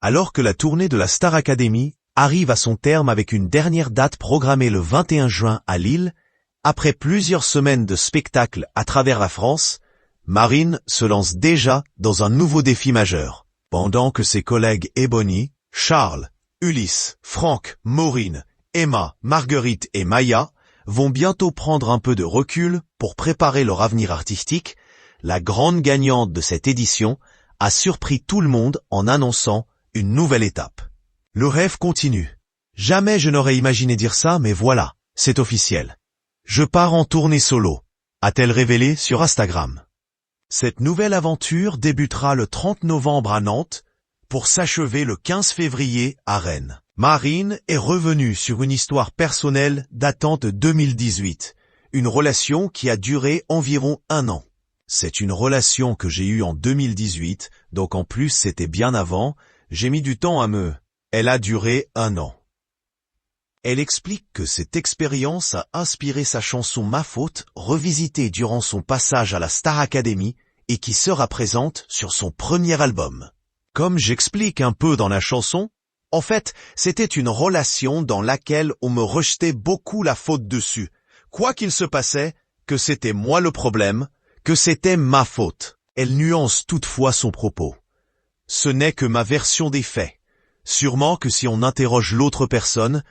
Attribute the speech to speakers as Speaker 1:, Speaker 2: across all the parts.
Speaker 1: Alors que la tournée de la Star Academy arrive à son terme avec une dernière date programmée le 21 juin à Lille, après plusieurs semaines de spectacles à travers la France, Marine se lance déjà dans un nouveau défi majeur. Pendant que ses collègues Ebony, Charles, Ulysse, Franck, Maureen, Emma, Marguerite et Maya vont bientôt prendre un peu de recul pour préparer leur avenir artistique, la grande gagnante de cette édition a surpris tout le monde en annonçant une nouvelle étape. Le rêve continue. Jamais je n'aurais imaginé dire ça, mais voilà, c'est officiel. Je pars en tournée solo, a-t-elle révélé sur Instagram. Cette nouvelle aventure débutera le 30 novembre à Nantes pour s'achever le 15 février à Rennes. Marine est revenue sur une histoire personnelle datant de 2018, une relation qui a duré environ 1 an. C'est une relation que j'ai eue en 2018, donc en plus c'était bien avant, j'ai mis du temps à me... Elle a duré 1 an. Elle explique que cette expérience a inspiré sa chanson Ma Faute, revisitée durant son passage à la Star Academy et qui sera présente sur son premier album. Comme j'explique un peu dans la chanson, en fait, c'était une relation dans laquelle on me rejetait beaucoup la faute dessus. Quoi qu'il se passait, que c'était moi le problème, que c'était ma faute. Elle nuance toutefois son propos. Ce n'est que ma version des faits. Sûrement que si on interroge l'autre personne,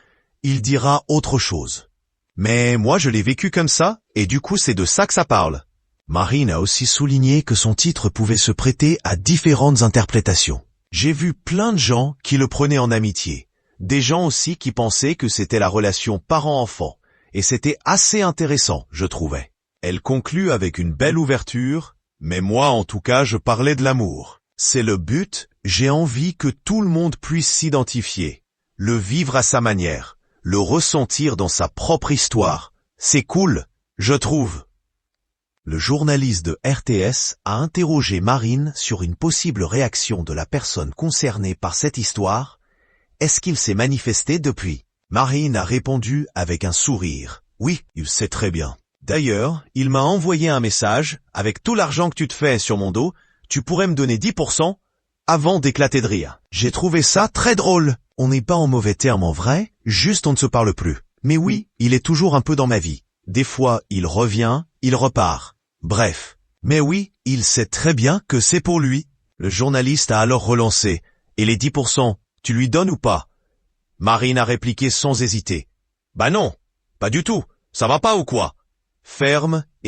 Speaker 1: il dira autre chose. Mais moi je l'ai vécu comme ça, et du coup c'est de ça que ça parle. Marine a aussi souligné que son titre pouvait se prêter à différentes interprétations. J'ai vu plein de gens qui le prenaient en amitié. Des gens aussi qui pensaient que c'était la relation parent-enfant. Et c'était assez intéressant, je trouvais. Elle conclut avec une belle ouverture, mais moi en tout cas je parlais de l'amour. C'est le but, j'ai envie que tout le monde puisse s'identifier, le vivre à sa manière, le ressentir dans sa propre histoire. C'est cool, je trouve. Le journaliste de RTS a interrogé Marine sur une possible réaction de la personne concernée par cette histoire. Est-ce qu'il s'est manifesté depuis? Marine a répondu avec un sourire. Oui, il sait très bien. D'ailleurs, il m'a envoyé un message. Avec tout l'argent que tu te fais sur mon dos, tu pourrais me donner 10% avant d'éclater de rire. J'ai trouvé ça très drôle. On n'est pas en mauvais termes en vrai, juste on ne se parle plus. Mais oui, il est toujours un peu dans ma vie. Des fois, il revient, il repart. Bref. Mais oui, il sait très bien que c'est pour lui. Le journaliste a alors relancé. Et les 10%, tu lui donnes ou pas? Marine a répliqué sans hésiter. Bah non, pas du tout. Ça va pas ou quoi? Ferme